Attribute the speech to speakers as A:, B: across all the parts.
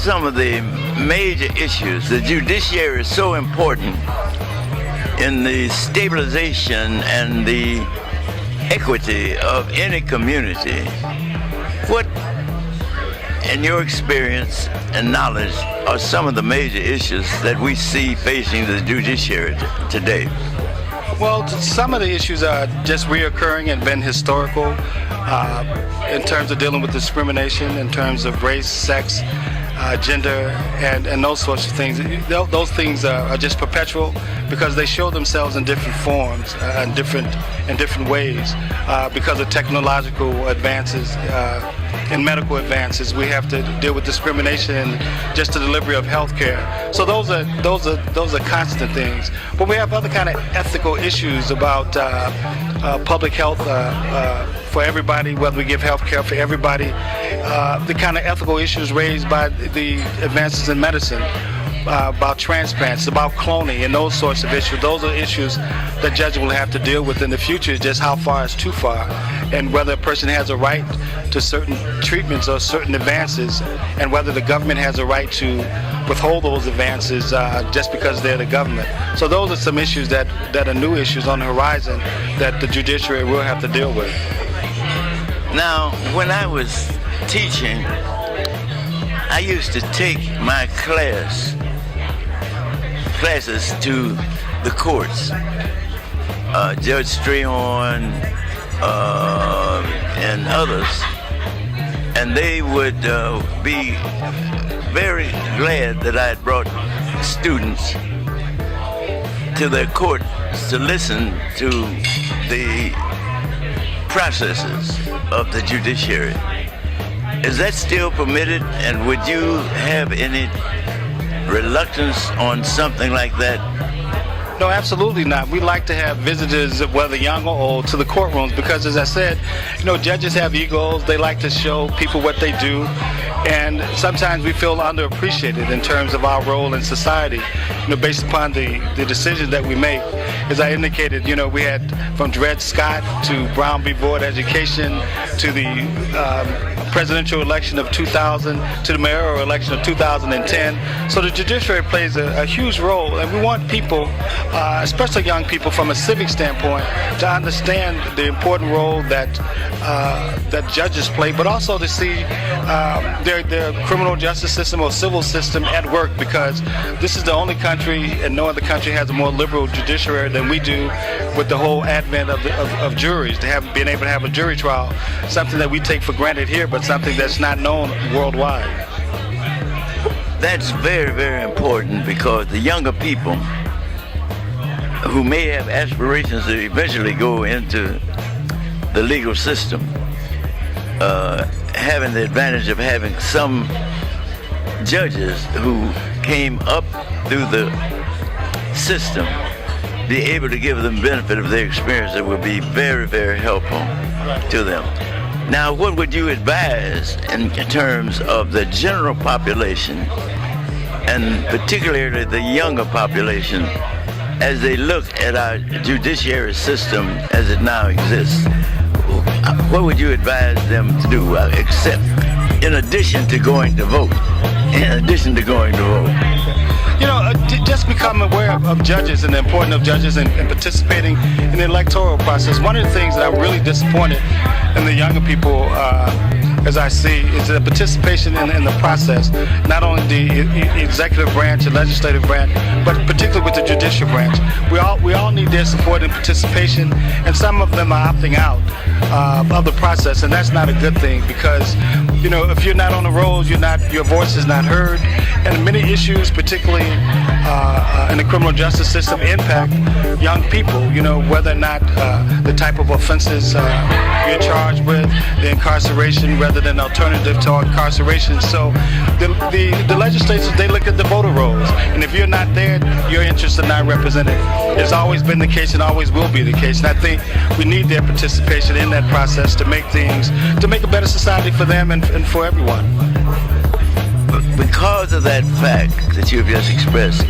A: some of the major issues? The judiciary is so important in the stabilization and the equity of any community. What, in your experience and knowledge, are some of the major issues that we see facing the judiciary today?
B: Well, some of the issues are just reoccurring and been historical in terms of dealing with discrimination, in terms of race, sex, gender, and those sorts of things. Those things are just perpetual because they show themselves in different forms, in different ways. Because of technological advances, in medical advances, we have to deal with discrimination in just the delivery of health care. So those are constant things. But we have other kind of ethical issues about public health for everybody, whether we give health care for everybody. The kind of ethical issues raised by the advances in medicine, about transplants, about cloning, and those sorts of issues. Those are issues that judges will have to deal with in the future, just how far is too far, and whether a person has a right to certain treatments or certain advances, and whether the government has a right to withhold those advances just because they're the government. So those are some issues that are new issues on the horizon that the judiciary will have to deal with.
A: Now, when I was teaching, I used to take my classes to the courts. Judge Strayhorn and others, and they would be very glad that I had brought students to their courts to listen to the processes of the judiciary. Is that still permitted, and would you have any reluctance on something like that?
B: No, absolutely not. We like to have visitors, whether young or old, to the courtrooms because, as I said, judges have egos. They like to show people what they do, and sometimes we feel underappreciated in terms of our role in society, based upon the decisions that we make. As I indicated, we had from Dred Scott to Brown v. Board Education to the presidential election of 2000 to the mayoral election of 2010. So the judiciary plays a huge role, and we want people, especially young people from a civic standpoint, to understand the important role that judges play, but also to see their criminal justice system or civil system at work, because this is the only country, and no other country has a more liberal judiciary than we do, with the whole advent of juries, to have been able to have a jury trial, something that we take for granted here, but something that's not known worldwide.
A: That's very, very important, because the younger people who may have aspirations to eventually go into the legal system, having the advantage of having some judges who came up through the system, be able to give them benefit of their experience, that would be very, very helpful to them. Now, what would you advise in terms of the general population, and particularly the younger population, as they look at our judiciary system as it now exists? What would you advise them to do, except in addition to going to vote?
B: Just become aware of judges and the importance of judges and participating in the electoral process. One of the things that I'm really disappointed in the younger people, as I see, is the participation in the process, not only the executive branch and legislative branch, but particularly with the judicial branch. We all need their support and participation, and some of them are opting out of the process, and that's not a good thing, because if you're not on the rolls, your voice is not heard, and many issues, particularly in the criminal justice system, impact young people. Whether or not the type of offenses you're charged with, the incarceration rather than alternative to incarceration. So the legislators, they look at the voter rolls, and if you're not there, your interests are not represented. It's always been the case and always will be the case, and I think we need their participation in that process to make a better society for them and for everyone.
A: Because of that fact that you've just expressed,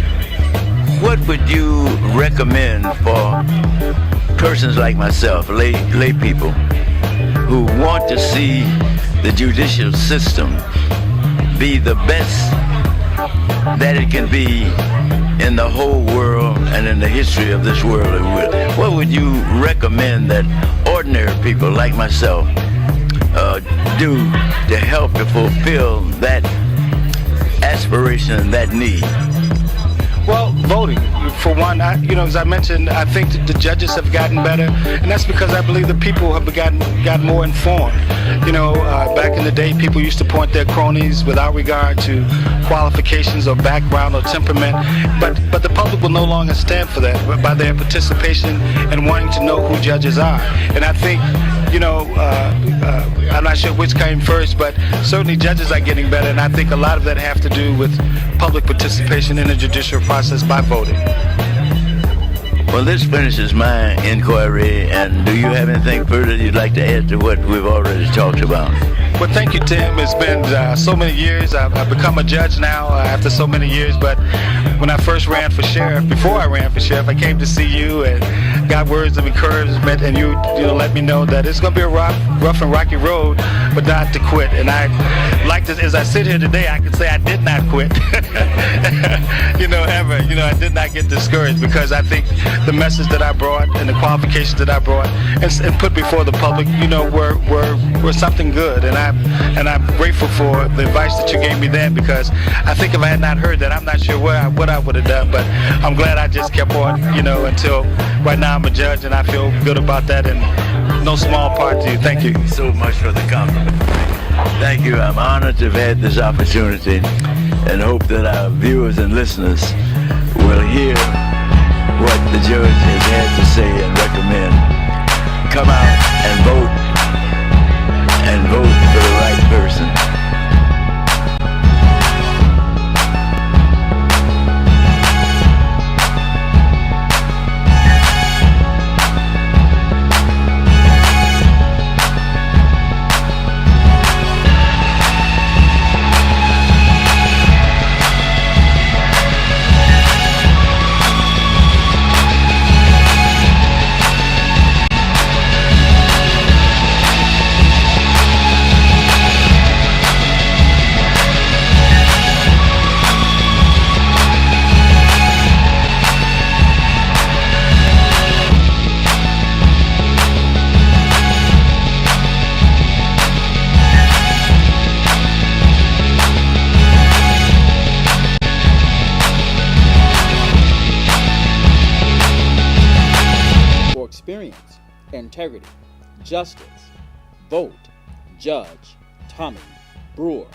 A: what would you recommend for persons like myself, lay people, who want to see the judicial system be the best that it can be in the whole world and in the history of this world. What would you recommend that ordinary people like myself do to help to fulfill that aspiration and that need?
B: Well, voting. For one, as I mentioned, I think that the judges have gotten better, and that's because I believe the people have gotten more informed. Back in the day, people used to point their cronies without regard to qualifications or background or temperament, but the public will no longer stand for that by their participation and wanting to know who judges are. And I think, I'm not sure which came first, but certainly judges are getting better, and I think a lot of that have to do with public participation in the judicial process by voting.
A: Well, this finishes my inquiry, and do you have anything further you'd like to add to what we've already talked about?
B: Well, thank you, Tim. It's been so many years. I've become a judge now after so many years, but when I first ran for sheriff, before I ran for sheriff, I came to see you and got words of encouragement, and you let me know that it's going to be a rough and rocky road, but not to quit. And I like to, as I sit here today, I can say I did not quit. Ever. I did not get discouraged, because I think the message that I brought and the qualifications that I brought and put before the public, were something good. And I'm grateful for the advice that you gave me then, because I think if I had not heard that, I'm not sure what I would have done. But I'm glad I just kept on, until right now I'm a judge, and I feel good about that, and no small part to you. Thank you
A: so much for the compliment. Thank you. I'm honored to have had this opportunity, and hope that our viewers and listeners will hear what the judge has had to say and recommend. Come out and vote for the right person.
C: Experience, integrity, justice. Vote Judge Tommy Brewer.